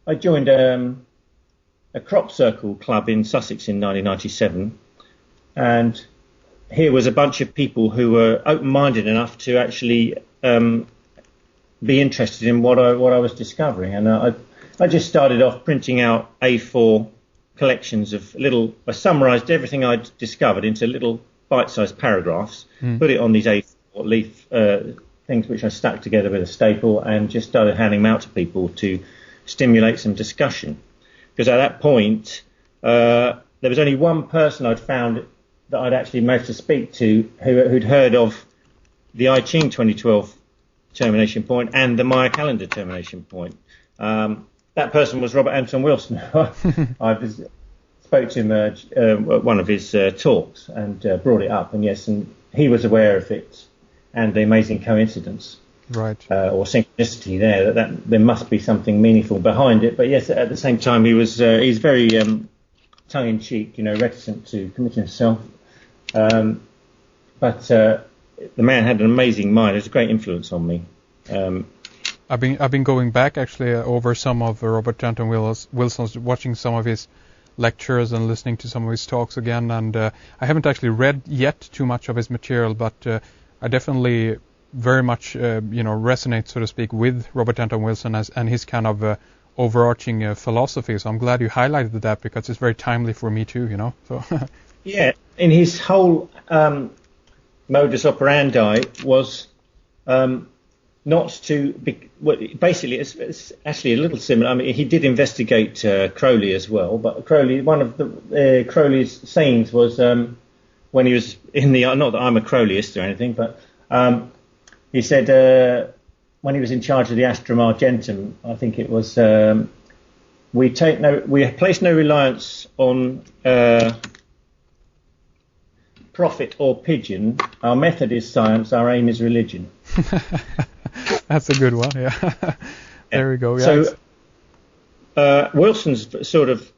I joined a crop circle club in Sussex in 1997, and here was a bunch of people who were open-minded enough to actually be interested in what I was discovering, and I just started off printing out A4 collections of I summarised everything I'd discovered into little bite-sized paragraphs, put it on these A4 leaf things which I stuck together with a staple, and just started handing them out to people to stimulate some discussion. Because at that point, there was only one person I'd found that I'd actually managed to speak to who'd heard of the I Ching 2012 termination point and the Maya calendar termination point. That person was Robert Anton Wilson. I spoke to him at one of his talks and brought it up, and he was aware of it and the amazing coincidence, right, or synchronicity there. That there must be something meaningful behind it. But yes, at the same time, he's very tongue-in-cheek, reticent to commit himself. But the man had an amazing mind. It was a great influence on me. I've been going back actually over some of Robert Anton Wilson's, watching some of his lectures and listening to some of his talks again, and I haven't actually read yet too much of his material, but I definitely very much resonate, so to speak, with Robert Anton Wilson and his kind of overarching philosophy. So I'm glad you highlighted that, because it's very timely for me too. So yeah, in his whole modus operandi was not to be. Well, basically, it's actually a little similar. I mean, he did investigate Crowley as well, but Crowley, one of the Crowley's sayings was when he was in the. Not that I'm a Crowleyist or anything, but he said when he was in charge of the Astrum Argentum, I think it was, we place no reliance on prophet or pigeon. Our method is science. Our aim is religion. That's a good one. Yeah. There we go. Yeah. So Wilson's sort of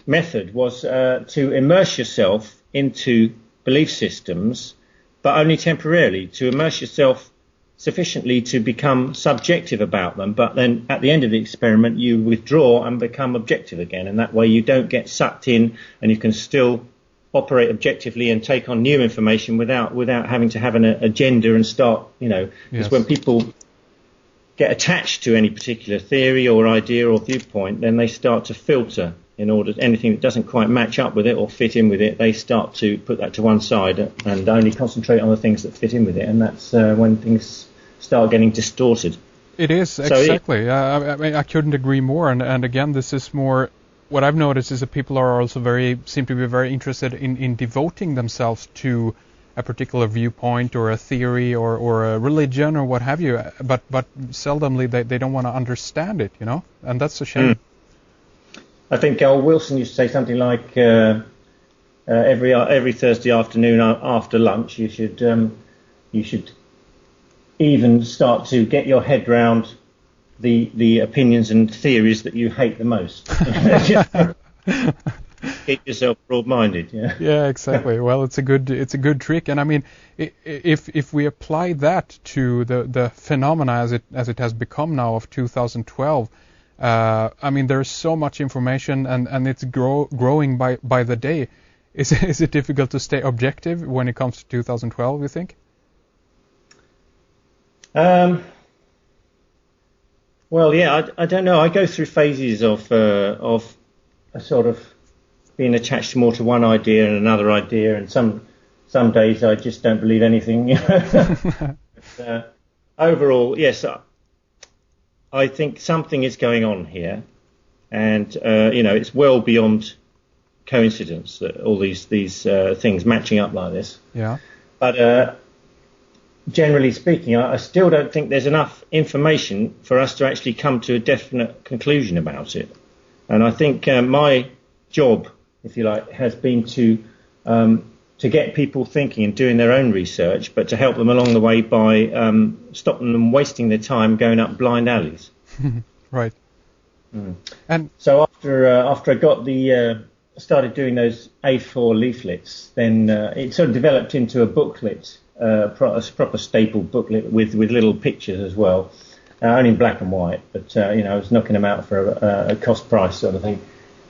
method was to immerse yourself into belief systems, but only temporarily, to immerse yourself sufficiently to become subjective about them, but then at the end of the experiment you withdraw and become objective again, and that way you don't get sucked in and you can still operate objectively and take on new information without having to have an agenda and start, because Yes. when people get attached to any particular theory or idea or viewpoint, then they start to filter in order anything that doesn't quite match up with it or fit in with it, they start to put that to one side and only concentrate on the things that fit in with it, and that's when things start getting distorted. It is, exactly. I mean, I couldn't agree more, and again, this is more, what I've noticed is that people are also seem to be very interested in devoting themselves to a particular viewpoint or a theory or a religion or what have you, but seldomly they don't want to understand it, and that's a shame. I think Wilson used to say something like every Thursday afternoon after lunch you should even start to get your head round the opinions and theories that you hate the most. Keep yourself broad-minded. Yeah, exactly. Well, it's a good trick, and I mean, if we apply that to the phenomena as it has become now of 2012. I mean, there's so much information, and it's growing by the day. Is it difficult to stay objective when it comes to 2012, you think? Well, yeah, I don't know. I go through phases of a sort of being attached more to one idea and another idea, and some days I just don't believe anything. But, overall, yes. I think something is going on here, and it's well beyond coincidence that all these things matching up like this. Yeah. But generally speaking, I still don't think there's enough information for us to actually come to a definite conclusion about it. And I think my job, if you like, has been to get people thinking and doing their own research, but to help them along the way by stopping them wasting their time going up blind alleys. Right. And so after I got started doing those A4 leaflets, then it sort of developed into a booklet, a proper staple booklet with little pictures as well. only in black and white, but I was knocking them out for a cost price sort of thing.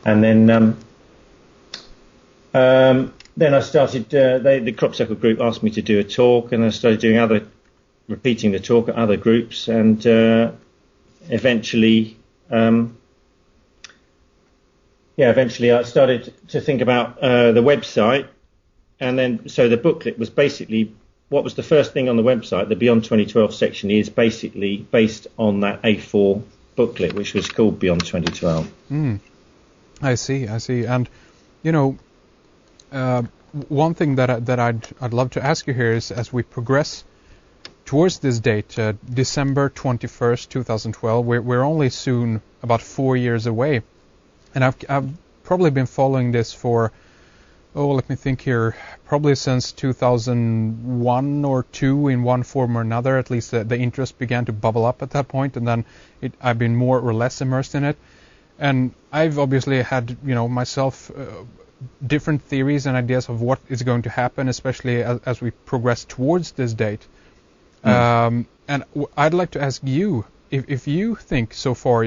And then I started. The Crop Circle group asked me to do a talk, and I started repeating the talk at other groups, and eventually I started to think about the website, and then so the booklet was basically what was the first thing on the website. The Beyond 2012 section is basically based on that A4 booklet, which was called Beyond 2012. I see, and one thing that I'd love to ask you here is, as we progress towards this date, December 21st, 2012, we're only soon about 4 years away, and I've probably been following this for, let me think here, probably since 2001 or 2 in one form or another. At least the interest began to bubble up at that point, and then I've been more or less immersed in it. And I've obviously had, myself, different theories and ideas of what is going to happen, especially as we progress towards this date. And I'd like to ask you, if you think so far,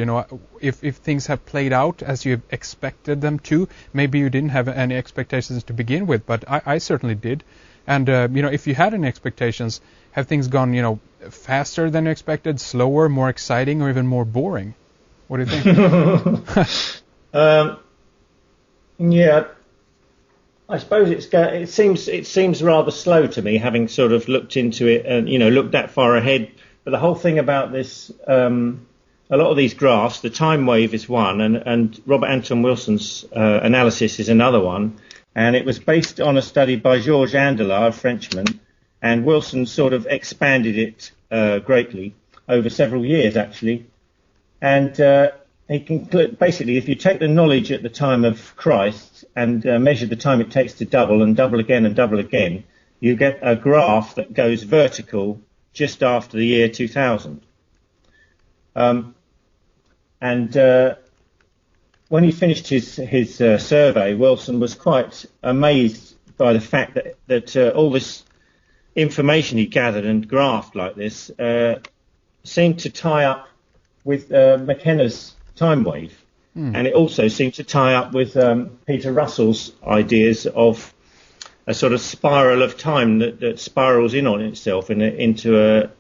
if things have played out as you expected them to. Maybe you didn't have any expectations to begin with, but I certainly did. And, if you had any expectations, have things gone, faster than you expected, slower, more exciting, or even more boring? What do you think? Yeah, I suppose it seems rather slow to me, having sort of looked into it and looked that far ahead. But the whole thing about this, a lot of these graphs, the time wave is one, and Robert Anton Wilson's analysis is another one, and it was based on a study by Georges Andelard, a Frenchman, and Wilson sort of expanded it greatly over several years actually. And he concluded, basically, if you take the knowledge at the time of Christ and measure the time it takes to double and double again, you get a graph that goes vertical just after the year 2000. When he finished his survey, Wilson was quite amazed by the fact that all this information he gathered and graphed like this seemed to tie up with McKenna's time wave, and it also seemed to tie up with Peter Russell's ideas of a sort of spiral of time that spirals in on itself into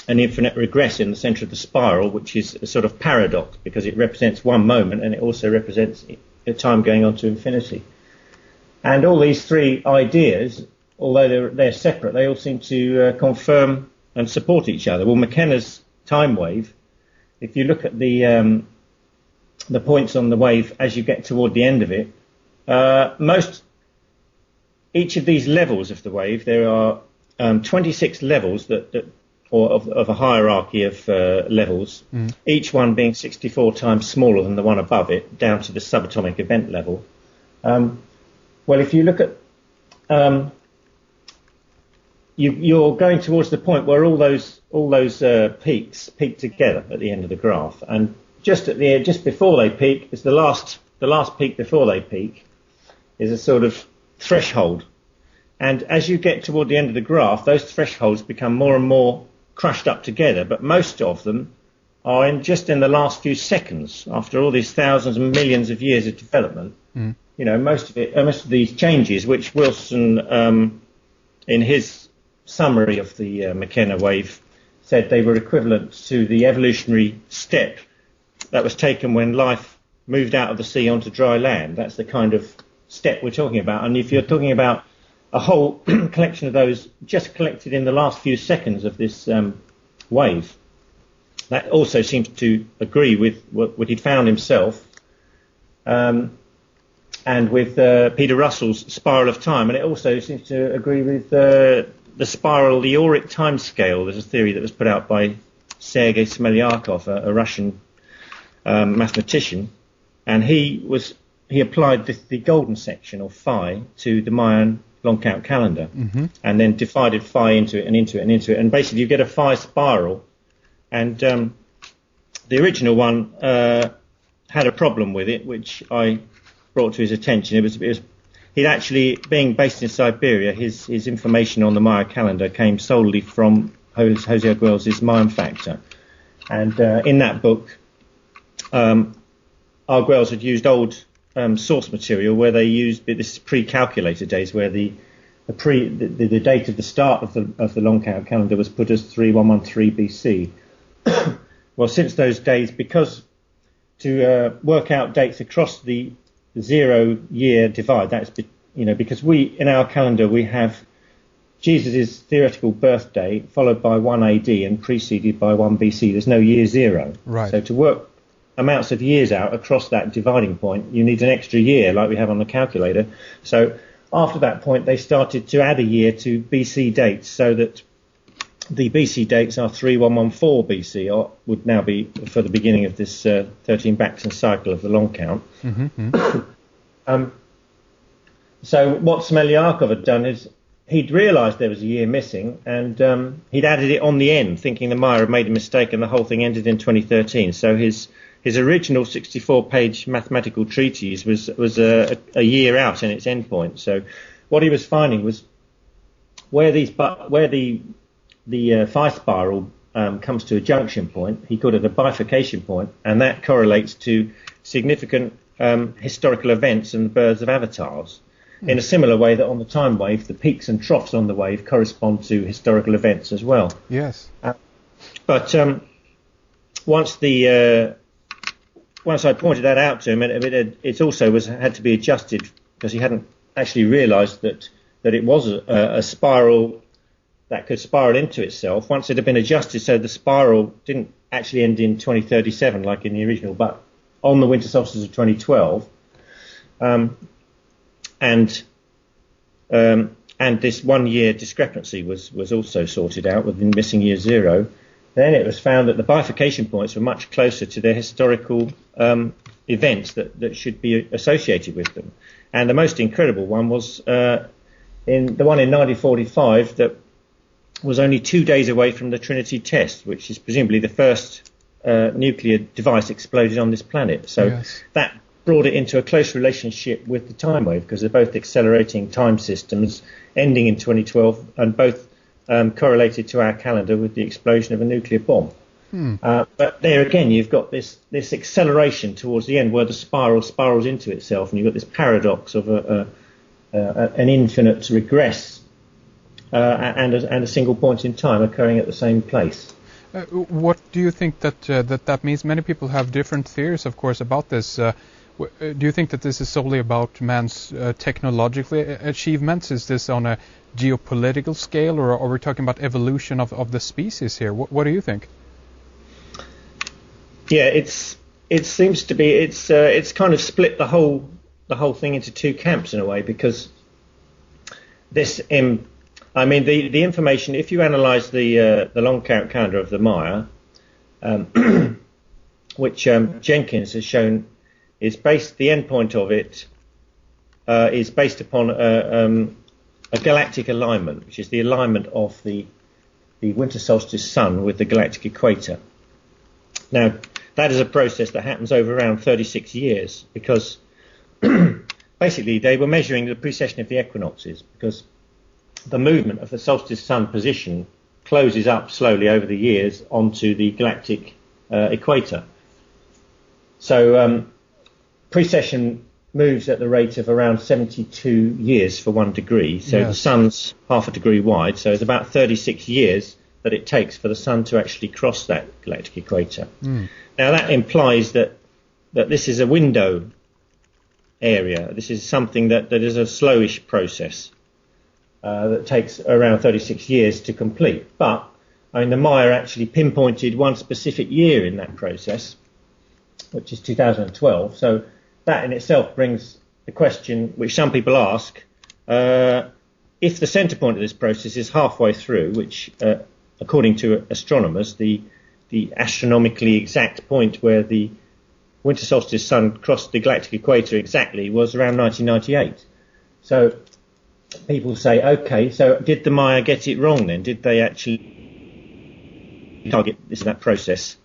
an infinite regress in the centre of the spiral, which is a sort of paradox because it represents one moment and it also represents a time going on to infinity. And all these three ideas, although they're separate, they all seem to confirm and support each other. Well, McKenna's time wave, if you look at the points on the wave as you get toward the end of it, each of these levels of the wave, there are 26 levels of a hierarchy of levels, each one being 64 times smaller than the one above it, down to the subatomic event level. Well, if you look at you're going towards the point where all those peaks peak together at the end of the graph, and just before they peak is the last peak before they peak is a sort of threshold, and as you get toward the end of the graph, those thresholds become more and more crushed up together, but most of them are just in the last few seconds after all these thousands and millions of years of development. Most of these changes, which Wilson in his summary of the McKenna wave said they were equivalent to the evolutionary step that was taken when life moved out of the sea onto dry land. That's the kind of step we're talking about. And if you're talking about a whole collection of those just collected in the last few seconds of this wave, that also seems to agree with what he'd found himself, and with Peter Russell's spiral of time. And it also seems to agree with the spiral, the Auric time scale. There's a theory that was put out by Sergei Smelyakov, a Russian mathematician, and he applied the golden section, or phi, to the Mayan long count calendar, and then divided phi into it and into it and into it, and basically you get a phi spiral. And the original one had a problem with it, which I brought to his attention. It was he'd actually, being based in Siberia, his information on the Maya calendar came solely from Jose Arguelles' Mayan factor. And in that book, Arguelles had used old source material where they used, this is pre-calculator days, where the date of the start of the long count calendar was put as 3113 BC. Well, since those days, because to work out dates across the 0 year divide, that's, because in our calendar we have Jesus' theoretical birthday followed by 1 AD and preceded by 1 BC. There's no year 0. Right. So to work amounts of years out across that dividing point, you need an extra year like we have on the calculator. So after that point, they started to add a year to BC dates, so that the BC dates are 3114 BC, or would now be for the beginning of this 13 Baxton cycle of the long count. Mm-hmm. So what Smelyakov had done is he'd realised there was a year missing, and he'd added it on the end, thinking the Maya had made a mistake, and the whole thing ended in 2013. So his original 64-page mathematical treatise was a year out in its endpoint. So what he was finding was where the phi spiral comes to a junction point, he called it a bifurcation point, and that correlates to significant historical events and the births of avatars. In a similar way that on the time wave, the peaks and troughs on the wave correspond to historical events as well. Yes. But once I pointed that out to him, it also had to be adjusted, because he hadn't actually realised that it was a spiral that could spiral into itself. Once it had been adjusted so the spiral didn't actually end in 2037 like in the original, but on the winter solstice of 2012, and this 1 year discrepancy was also sorted out with the missing year 0. Then it was found that the bifurcation points were much closer to their historical events that should be associated with them. And the most incredible one was in the one in 1945 that was only 2 days away from the Trinity test, which is presumably the first nuclear device exploded on this planet. So yes. That brought it into a close relationship with the time wave, because they're both accelerating time systems ending in 2012 and both correlated to our calendar with the explosion of a nuclear bomb. But there again, you've got this acceleration towards the end where the spiral spirals into itself, and you've got this paradox of an infinite regress and a single point in time occurring at the same place. What do you think that means? Many people have different theories, of course, about this. Do you think that this is solely about man's technological achievements? Is this on a geopolitical scale, or are we talking about evolution of the species here? What do you think? Yeah, it seems to be it's kind of split the whole thing into two camps in a way, because this the information, if you analyse the long count calendar of the Maya, which Jenkins has shown is based, the endpoint of it is based upon a galactic alignment, which is the alignment of the winter solstice sun with the galactic equator. Now, that is a process that happens over around 36 years, because basically they were measuring the precession of the equinoxes, because the movement of the solstice sun position closes up slowly over the years onto the galactic equator. So precession moves at the rate of around 72 years for 1 degree. So yes. The sun's half a degree wide, so it's about 36 years that it takes for the sun to actually cross that galactic equator. Now that implies that this is a window area. This is something that is a slowish process that takes around 36 years to complete. But the Maya actually pinpointed one specific year in that process, which is 2012. So that in itself brings the question, which some people ask, if the centre point of this process is halfway through, which according to astronomers, the astronomically exact point where the winter solstice sun crossed the galactic equator exactly was around 1998. So people say, okay, so did the Maya get it wrong then? Did they actually target that process